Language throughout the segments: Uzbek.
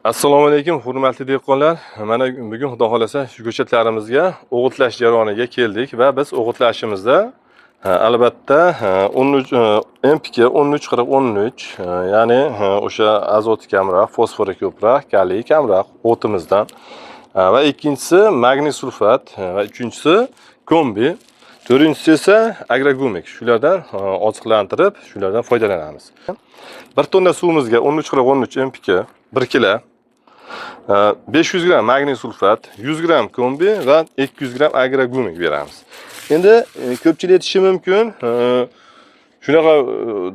Assalomu alaykum, hurmatli dehqonlar. Mana bugun xudo xolasa shu ko'chatlarimizga o'g'itlash jarayoniga keldik va biz o'g'itlashimizda albatta 13 NPK 134013, ya'ni o'sha azoti kamroq, fosfori ko'proq, kaliy kamroq o'timizdan va ikkinchisi magniy sulfat va uchinchisi kombi, to'rtinchisi esa agrogumik. Shulardan oziqlantirib, shulardan foydalanamiz. 1 tonna suvimizga 134013 NPK, 1 kilo 500 gram magniy sulfat, 100 gram kombi va 200 gram agrogumik beramiz. Endi ko'pchilik aytishi mumkin, shunaqa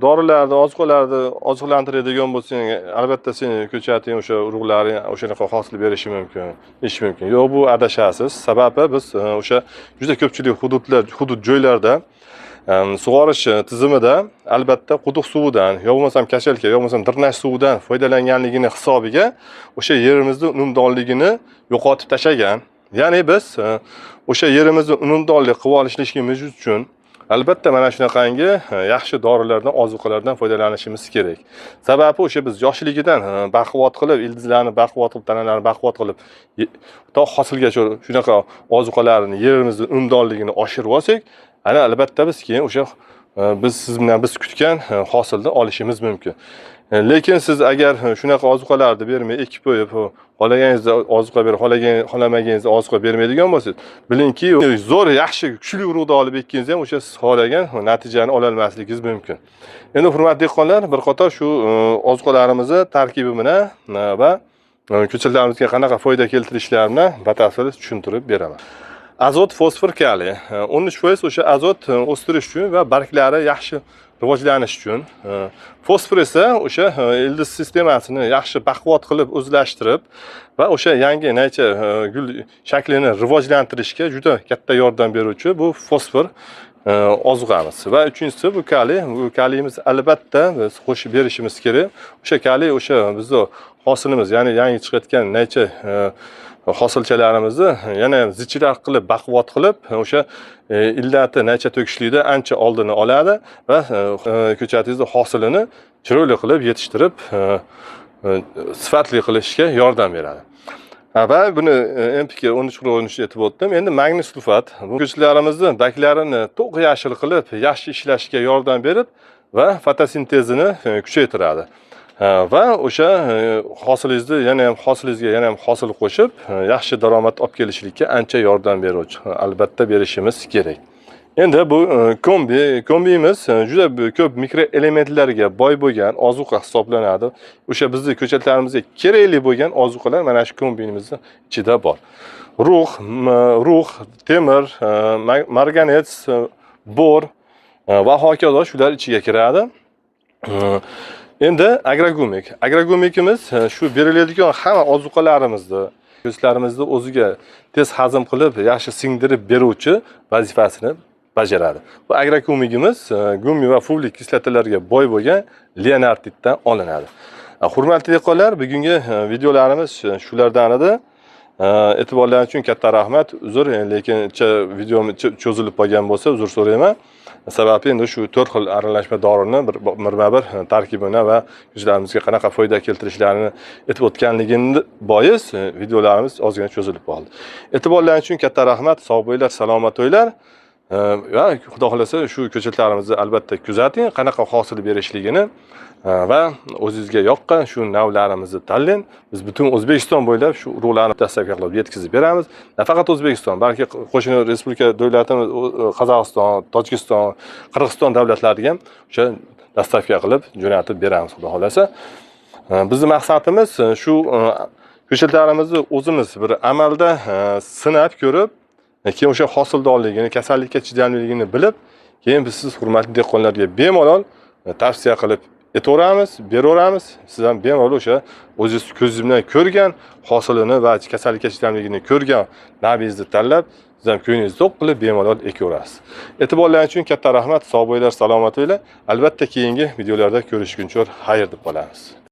dorilarni, oziqalarni oziqlantiradigan bo'lsang, albatta seni ko'chating o'sha urug'laring o'shanaqa hosil berishi mumkin, ish mumkin. Yo'q, bu adashasiz. Sababi biz o'sha juda ko'pchilik hudud joylarda sug'orish tizimida albatta quduq suvidan, yo bo'lmasam kashalka, yo bo'lmasam dirnash suvidan foydalanganligini hisobiga o'sha yerimizning unumdorligini yo'qotib tashlagan. Ya'ni biz o'sha yerimizni unumdorlik qilib olishligimiz uchun albatta mana shunaqangi yaxshi dorilardan, ozuqalardan foydalanishimiz kerak. Sababi o'sha biz yoshligidan baquvvat qilib, ildizlarni baquvvat qilib, tanalarni baquvvat qilib, to hosilgacha shunaqa ozuqalarni yerimizning unumdorligini oshirib olsak, ana albatta biz keyin o'sha siz bilan biz kutgan hosilni olishimiz mumkin. Lekin siz agar shunaqa ozuqalarni bermay ekib qo'yib, xohlaganingizda ozuqa berib, xohlamaganingizda ozuqa bermaydigan bo'lsangiz, bilingki, zo'r, yaxshi, kuchli urug'ni olib ekkangiz ham o'sha siz xohlagan natijani ola olmasligingiz mumkin. Endi hurmatli dehqonlar, bir qator shu ozuqalarimizni tarkibi bilan va ko'chatlarimizga qanaqa foyda keltirishlarini batafsil tushuntirib beraman. Azot, fosfor, kaliy. 13% o'sha azot o'stirish uchun va barglari yaxshi rivojlanish uchun. Fosfor esa o'sha ildiz sistemasini yaxshi baquvvat qilib o'zlashtirib va o'sha yangi naycha gul shaklini rivojlantirishga juda katta yordam beruvchi bu fosfor ozuqamiz. Va uchinchisi bu kaliy. Bu kaliyimiz albatta biz qo'shib berishimiz kerak. O'sha kaliy o'sha bizning hosilimiz, ya'ni yangi chiqayotgan naycha hosilchalarimizni yana zichroq qilib, baquvvat qilib, o'sha illati naycha to'kishlikda ancha oldini oladi va ko'chatingizning hosilini chiroyli qilib yetishtirib, sifatli qilishga yordam beradi. Va buni NPK 1313 aytib o'tdim. Endi magniy sulfat bu ko'chatlarimizni baklarini to'q yashil qilib, yaxshi ishlashga yordam berib va fotosintezini kuchaytiradi. Va o'sha hosilingizga yana ham hosil qo'shib, yaxshi daromad olib kelishlikka ancha yordam beruvchi, albatta berishimiz kerak. Endi bu kombimiz juda ko'p mikroelementlarga boy bo'lgan ozuqa hisoblanadi. O'sha bizning ko'chatlarimizga kerakli bo'lgan ozuqalar mana shu kombimizning ichida bor. Rux, temir, marganet, bor va hokazo shular ichiga kiradi. Endi agrogumik. Agrogumikimiz shu beriladigan hamma ozuqalarimizni, ko'chatlarimizni o'ziga tez hazm qilib, yaxshi singdirib beruvchi vazifasini bajaradi. Bu agrogumigimiz gummi va follik kislotalarga boy bo'lgan leonarditdan olinadi. Hurmatli dehqonlar, bugungi videolarimiz shulardan edi. E'tiborlaringiz uchun katta rahmat. Uzr, lekin videom cho'zilib qolgan bo'lsa, uzr so'rayman. Sababi endi shu 4 xil aralashma dorini bir tarkibini va ko'chatlarimizga qanaqa foyda keltirishlarini aytib o'tganligini bois videolarimiz ozgina cho'zilib qoldi. E'tiborlaringiz uchun katta rahmat. Sog' bo'linglar, salomat bo'linglar. Va xudo xolasa shu ko'chatlarimizni albatta kuzating, qanaqa hosil berishligini va o'zingizga yoqqan shu navlarimizni tanlang. Biz butun O'zbekiston bo'ylab shu urug'larni dastavka qilib yetkazib beramiz. Nafaqat O'zbekiston, balki qo'shni respublika davlatimiz Qozog'iston, Tojikiston, Qirg'iziston davlatlariga ham o'sha dastavka qilib jo'natib beramiz xudo xolasa. Bizning maqsadimiz shu ko'chatlarimizni o'zimiz bir amalda sinab ko'rib, keyin o'sha hosildorligini, kasallikka chidamliligini bilib, keyin biz siz hurmatli dehqonlarga bemalol tavsiya qilib aytaveramiz, beraveramiz. Siz ham bemalol o'sha o'zingiz ko'zingiz bilan ko'rgan hosilini va kasallikka chidamligini ko'rgan navingizni tanlab, siz ham ko'nglingizni to'q qilib bemalol ekaverasiz. E'tiborlaringiz uchun katta rahmat. Sog' bo'linglar, salomat bo'linglar. Albatta keyingi videolarda ko'rishguncha xayr deb qolamiz.